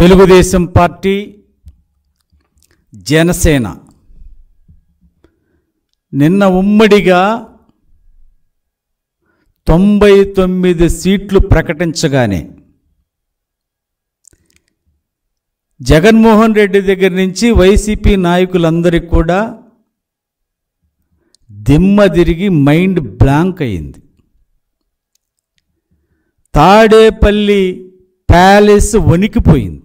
Telugu Desam party, Janasena నిన్న ఉమ్మడిగా 99 సీట్లు ప్రకటించగానే జగన్మోహన్ రెడ్డి దగ్గర నుంచి వైసీపీ నాయకులందరికీ కూడా దిమ్మ తిరిగి మైండ్ బ్లాంక్ అయింది. తాడేపల్లి ప్యాలెస్ వణికిపోయింది.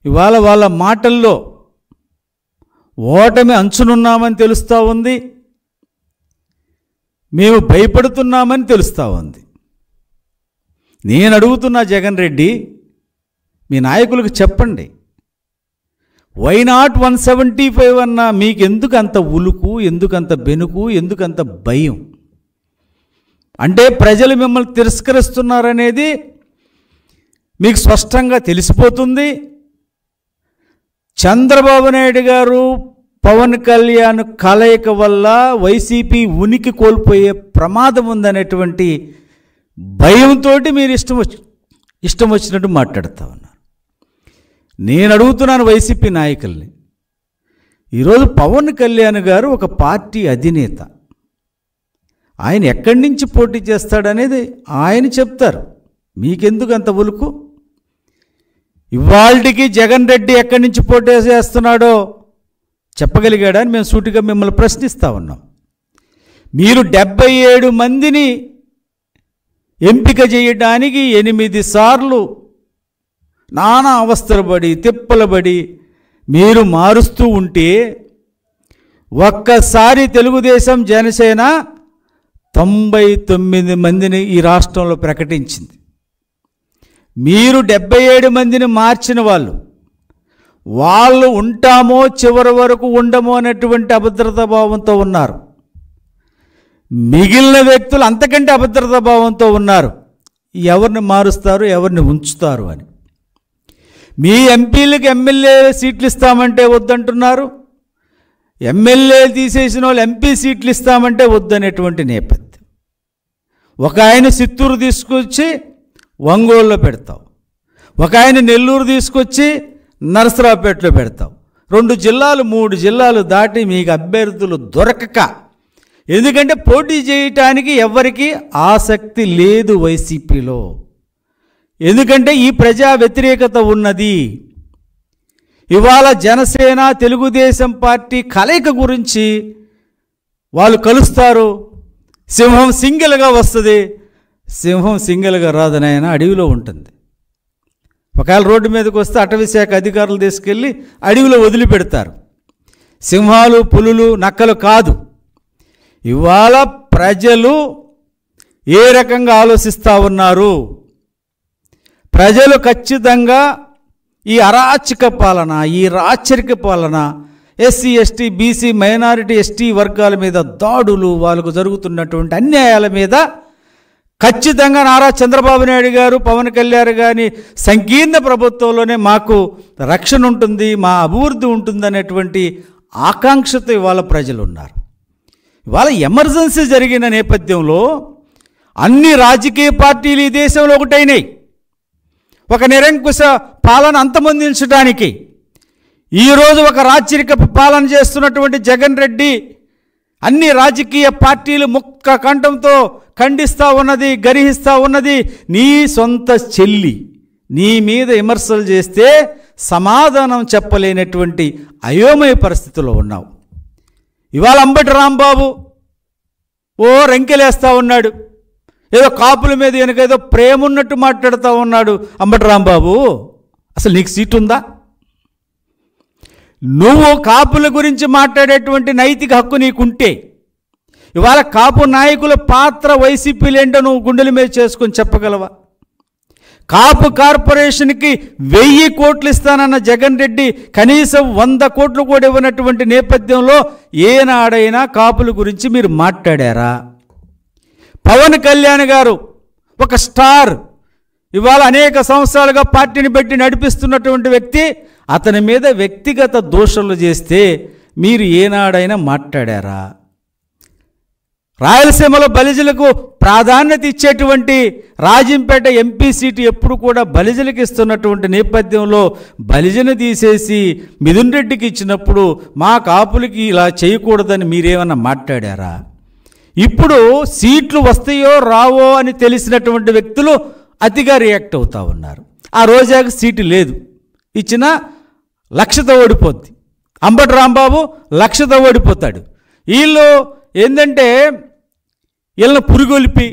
ఇవాళ వాళ్ళ మాటల్లో ఓటమి అంచునున్నామని తెలుస్తూ ఉంది, మేము భయపడుతున్నామని తెలుస్తూ ఉంది. నేను అడుగుతున్నా, జగన్ రెడ్డి మీ నాయకులకు చెప్పండి, వై నాట్ 175 అన్నా మీకెందుకు అంత ఉలుకు, ఎందుకంత బెనుకు, ఎందుకంత భయం? అంటే ప్రజలు మిమ్మల్ని తిరస్కరిస్తున్నారనేది మీకు స్పష్టంగా తెలిసిపోతుంది. చంద్రబాబు నాయుడు గారు, పవన్ కళ్యాణ్ కలయిక వల్ల వైసీపీ ఉనికి కోల్పోయే ప్రమాదం ఉందనేటువంటి భయంతో మీరు ఇష్టం వచ్చినట్టు మాట్లాడుతూ ఉన్నారు. నేను అడుగుతున్నాను వైసీపీ నాయకుల్ని, ఈరోజు పవన్ కళ్యాణ్ గారు ఒక పార్టీ అధినేత, ఆయన ఎక్కడి నుంచి పోటీ చేస్తాడనేది ఆయన చెప్తారు. మీకెందుకు అంత ఉలుకు? ఇవాళకి జగన్ రెడ్డి ఎక్కడి నుంచి పోటీ చేస్తున్నాడో చెప్పగలిగాడా అని మేము సూటిగా మిమ్మల్ని ప్రశ్నిస్తూ ఉన్నాం. మీరు 77 మందిని ఎంపిక చేయడానికి 8 సార్లు నానా అవస్థలు పడి, తిప్పలు పడి మీరు మారుస్తూ ఉంటే, ఒక్కసారి తెలుగుదేశం, జనసేన 99 మందిని ఈ రాష్ట్రంలో ప్రకటించింది. మీరు 77 మందిని మార్చిన వాళ్ళు ఉంటామో చివరి వరకు ఉండమో అనేటువంటి అభద్రతా భావంతో ఉన్నారు. మిగిలిన వ్యక్తులు అంతకంటే అభద్రతా భావంతో ఉన్నారు. ఎవరిని మారుస్తారు, ఎవరిని ఉంచుతారు అని. మీ ఎంపీలకు ఎమ్మెల్యే సీట్లు ఇస్తామంటే వద్దంటున్నారు, ఎమ్మెల్యే తీసేసిన వాళ్ళు ఎంపీ సీట్లు ఇస్తామంటే వద్దనేటువంటి నేపథ్యం. ఒక ఆయన చిత్తూరు తీసుకొచ్చి ఒంగోలులో పెడతావు, ఒక ఆయన నెల్లూరు తీసుకొచ్చి నరసరావుపేటలో పెడతావు. 2 జిల్లాలు 3 జిల్లాలు దాటి మీకు అభ్యర్థులు దొరకక, ఎందుకంటే పోటీ చేయటానికి ఎవరికి ఆసక్తి లేదు వైసీపీలో. ఎందుకంటే ఈ ప్రజా వ్యతిరేకత ఉన్నది. ఇవాళ జనసేన, తెలుగుదేశం పార్టీ కలయిక గురించి వాళ్ళు కలుస్తారు, సింహం సింగిల్గా వస్తుంది. సింహం సింగిల్గా రాదని ఆయన అడవిలో ఉంటుంది. ఒకవేళ రోడ్డు మీదకి వస్తే అటవీశాఖ అధికారులు తీసుకెళ్ళి అడవిలో వదిలిపెడతారు. సింహాలు, పులులు, నక్కలు కాదు. ఇవాళ ప్రజలు ఏ రకంగా ఆలోచిస్తూ ఉన్నారు? ప్రజలు ఖచ్చితంగా ఈ అరాచక పాలన, ఈ రాచరిక పాలన, SC, ST, BC, minority, ST వర్గాల మీద దాడులు, వాళ్ళకు జరుగుతున్నటువంటి అన్యాయాల మీద ఖచ్చితంగా నారా చంద్రబాబు నాయుడు గారు, పవన్ కళ్యాణ్ గారి సంకీర్ణ ప్రభుత్వంలోనే మాకు రక్షణ ఉంటుంది, మా అభివృద్ధి ఉంటుంది అనేటువంటి ఆకాంక్షతో ఇవాళ ప్రజలు ఉన్నారు. ఇవాళ ఎమర్జెన్సీ జరిగిన నేపథ్యంలో అన్ని రాజకీయ పార్టీలు ఈ దేశంలో ఒకటైనాయి. ఒక నిరంకుశ పాలన అంతమొందించడానికి ఈరోజు ఒక రాచరిక పాలన చేస్తున్నటువంటి జగన్ రెడ్డి అన్ని రాజకీయ పార్టీలు ముక్త కంఠంతో ఖండిస్తూ ఉన్నది, గరిహిస్తూ ఉన్నది. నీ సొంత చెల్లి నీ మీద విమర్శలు చేస్తే సమాధానం చెప్పలేనటువంటి అయోమయ పరిస్థితిలో ఉన్నావు. ఇవాళ అంబటి రాంబాబు రెంకెలేస్తూ ఉన్నాడు, ఏదో కాపుల మీద వెనకేదో ప్రేమ ఉన్నట్టు మాట్లాడుతూ ఉన్నాడు. అంబటి రాంబాబు, అసలు నీకు సీటు ఉందా? నువ్వు కాపుల గురించి మాట్లాడేటువంటి నైతిక హక్కు నీకుంటే ఇవాళ కాపు నాయకుల పాత్ర వైసీపీలు ఏంటో నువ్వు గుండెల మీద చేసుకొని చెప్పగలవా? కాపు కార్పొరేషన్కి 1000 కోట్లు ఇస్తానన్న జగన్ రెడ్డి కనీసం 100 కోట్లు కూడా ఇవ్వనటువంటి నేపథ్యంలో ఏనాడైనా కాపుల గురించి మీరు మాట్లాడారా? పవన్ కళ్యాణ్ గారు ఒక స్టార్, ఇవాళ అనేక సంవత్సరాలుగా పార్టీని పెట్టి నడిపిస్తున్నటువంటి వ్యక్తి, అతని మీద వ్యక్తిగత దోషాలు చేస్తే మీరు ఏనాడైనా మాట్లాడారా? రాయలసీమలో బలిజలకు ప్రాధాన్యత ఇచ్చేటువంటి రాజంపేట ఎంపీ సీటు ఎప్పుడు కూడా బలిజలకు ఇస్తున్నటువంటి నేపథ్యంలో బలిజను తీసేసి మిథున్ రెడ్డికి ఇచ్చినప్పుడు మా కాపులకి ఇలా చేయకూడదని మీరేమన్నా మాట్లాడారా? ఇప్పుడు సీట్లు వస్తాయో రావో అని తెలిసినటువంటి వ్యక్తులు అతిగా రియాక్ట్ అవుతూ ఉన్నారు. ఆ రోజాకి సీటు లేదు, ఇచ్చినా 1,00,000తో ఓడిపోద్ది. అంబటి రాంబాబు 1,00,000తో ఓడిపోతాడు. వీళ్ళు ఏంటంటే వీళ్ళని పురుగొలిపి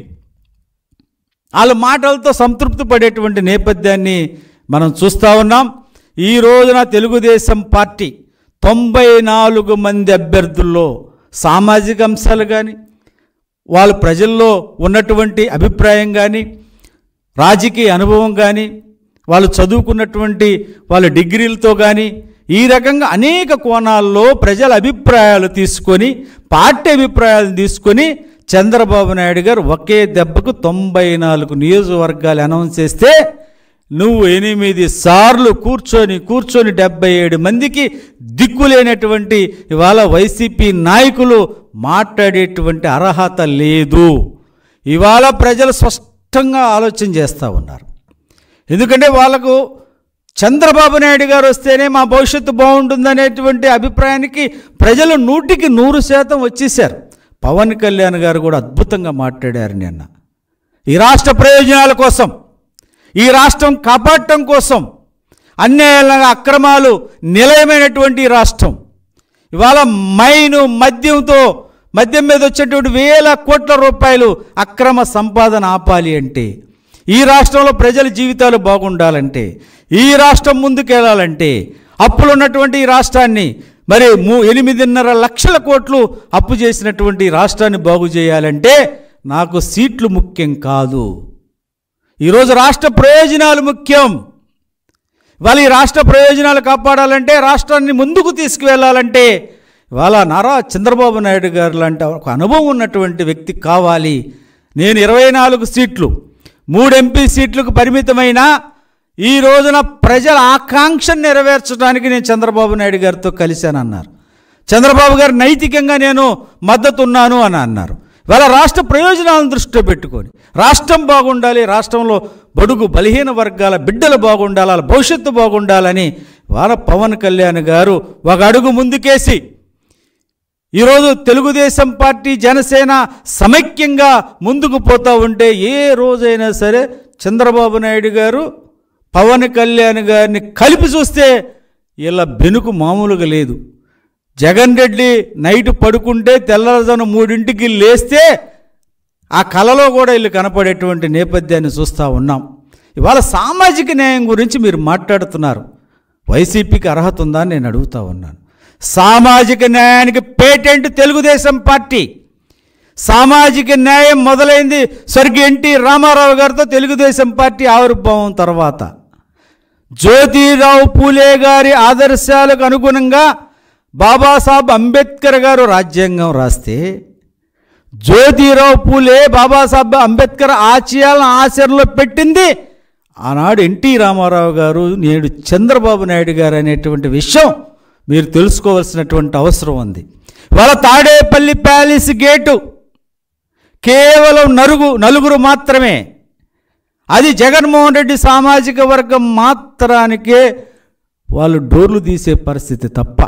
వాళ్ళ మాటలతో సంతృప్తి పడేటువంటి నేపథ్యాన్ని మనం చూస్తూ ఉన్నాం. ఈ రోజున తెలుగుదేశం పార్టీ 94 మంది అభ్యర్థుల్లో సామాజిక అంశాలు కానీ, వాళ్ళ ప్రజల్లో ఉన్నటువంటి అభిప్రాయం కానీ, రాజకీయ అనుభవం కానీ, వాళ్ళు చదువుకున్నటువంటి వాళ్ళ డిగ్రీలతో కానీ, ఈ రకంగా అనేక కోణాల్లో ప్రజల అభిప్రాయాలు తీసుకొని, పార్టీ అభిప్రాయాలను తీసుకొని చంద్రబాబు నాయుడు గారు ఒకే దెబ్బకు 94 నియోజకవర్గాలు అనౌన్స్ చేస్తే నువ్వు 8 సార్లు కూర్చొని 77 మందికి దిక్కులేనటువంటి ఇవాళ వైసీపీ నాయకులు మాట్లాడేటువంటి అర్హత లేదు. ఇవాళ ప్రజలు స్పష్టంగా ఆలోచన చేస్తూ ఉన్నారు. ఎందుకంటే వాళ్ళకు చంద్రబాబు నాయుడు గారు వస్తేనే మా భవిష్యత్తు బాగుంటుందనేటువంటి అభిప్రాయానికి ప్రజలు 100% వచ్చేసారు. పవన్ కళ్యాణ్ గారు కూడా అద్భుతంగా మాట్లాడారు నిన్న. ఈ రాష్ట్ర ప్రయోజనాల కోసం, ఈ రాష్ట్రం కాపాడటం కోసం, అన్యాయాల అక్రమాలు నిలయమైనటువంటి రాష్ట్రం ఇవాళ మద్యం మీద వచ్చేటువంటి వేల కోట్ల రూపాయలు అక్రమ సంపాదన ఆపాలి అంటే, ఈ రాష్ట్రంలో ప్రజల జీవితాలు బాగుండాలంటే, ఈ రాష్ట్రం ముందుకెళ్ళాలంటే, అప్పులు ఉన్నటువంటి ఈ రాష్ట్రాన్ని మరి 8.5 లక్షల కోట్లు అప్పు చేసినటువంటి రాష్ట్రాన్ని బాగు చేయాలంటే నాకు సీట్లు ముఖ్యం కాదు. ఈరోజు రాష్ట్ర ప్రయోజనాలు ముఖ్యం. ఇవాళ ఈ రాష్ట్ర ప్రయోజనాలు కాపాడాలంటే, రాష్ట్రాన్ని ముందుకు తీసుకువెళ్ళాలంటే ఇవాళ నారా చంద్రబాబు నాయుడు గారు లాంటి ఒక అనుభవం ఉన్నటువంటి వ్యక్తి కావాలి. నేను 24 సీట్లు 3 ఎంపీ సీట్లకు పరిమితమైన ఈ రోజున ప్రజల ఆకాంక్షను నెరవేర్చడానికి నేను చంద్రబాబు నాయుడు గారితో కలిశానన్నారు. చంద్రబాబు గారు నైతికంగా నేను మద్దతు ఉన్నాను అని అన్నారు. ఇవాళ రాష్ట్ర ప్రయోజనాలను దృష్టిలో పెట్టుకొని రాష్ట్రం బాగుండాలి, రాష్ట్రంలో బడుగు బలహీన వర్గాల బిడ్డలు బాగుండాలి, వాళ్ళ భవిష్యత్తు బాగుండాలని ఇవాళ పవన్ కళ్యాణ్ గారు ఒక అడుగు ముందుకేసి ఈరోజు తెలుగుదేశం పార్టీ జనసేన సమైక్యంగా ముందుకు పోతూ ఉంటే ఏ రోజైనా సరే చంద్రబాబు నాయుడు గారు పవన్ కళ్యాణ్ గారిని కలిపి చూస్తే ఇలా బెనుకు మామూలుగా లేదు. జగన్ రెడ్డి నైట్ పడుకుంటే తెల్లవారుజామున 3ంటికి లేస్తే ఆ కలలో కూడా వీళ్ళు కనపడేటువంటి నేపథ్యాన్ని చూస్తూ ఉన్నాం. ఇవాళ సామాజిక న్యాయం గురించి మీరు మాట్లాడుతున్నారు. వైసీపీకి అర్హత ఉందా అని నేను అడుగుతూ ఉన్నాను. సామాజిక న్యాయానికి పేటెంట్ తెలుగుదేశం పార్టీ. సామాజిక న్యాయం మొదలైంది స్వర్గీయ ఎన్టీ రామారావు గారితో తెలుగుదేశం పార్టీ ఆవిర్భావం తర్వాత. జ్యోతిరావు పూలే గారి ఆదర్శాలకు అనుగుణంగా బాబాసాహెబ్ అంబేద్కర్ గారు రాజ్యాంగం రాస్తే, జ్యోతిరావు పూలే బాబాసాహెబ్ అంబేద్కర్ ఆశయాలను ఆచరణలో పెట్టింది ఆనాడు ఎన్టీ రామారావు గారు, నేడు చంద్రబాబు నాయుడు గారు అనేటువంటి విషయం మీరు తెలుసుకోవాల్సినటువంటి అవసరం ఉంది. వాళ్ళ తాడేపల్లి ప్యాలెస్ గేటు కేవలం నలుగురు మాత్రమే, అది జగన్మోహన్ రెడ్డి సామాజిక వర్గం మాత్రానికే వాళ్ళు డోర్లు తీసే పరిస్థితి తప్ప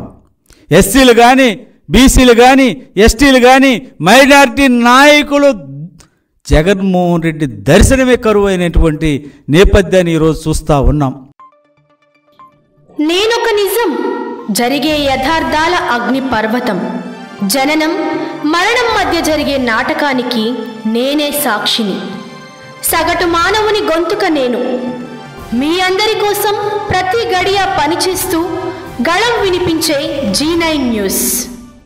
ఎస్సీలు కానీ, బీసీలు కానీ, ఎస్టీలు కానీ, మైనారిటీ నాయకులు జగన్మోహన్ రెడ్డి దర్శనమే కరువు అయినటువంటి నేపథ్యాన్ని ఈరోజు చూస్తూ ఉన్నాం. నేనొక నిజం, జరిగే యథార్థాల అగ్ని పర్వతం, జననం మరణం మధ్య జరిగే నాటకానికి నేనే సాక్షిని. సగటు మానవుని గొంతుక నేను. మీ అందరి కోసం ప్రతి గడియ పనిచేస్తూ గళం వినిపించే G9 న్యూస్.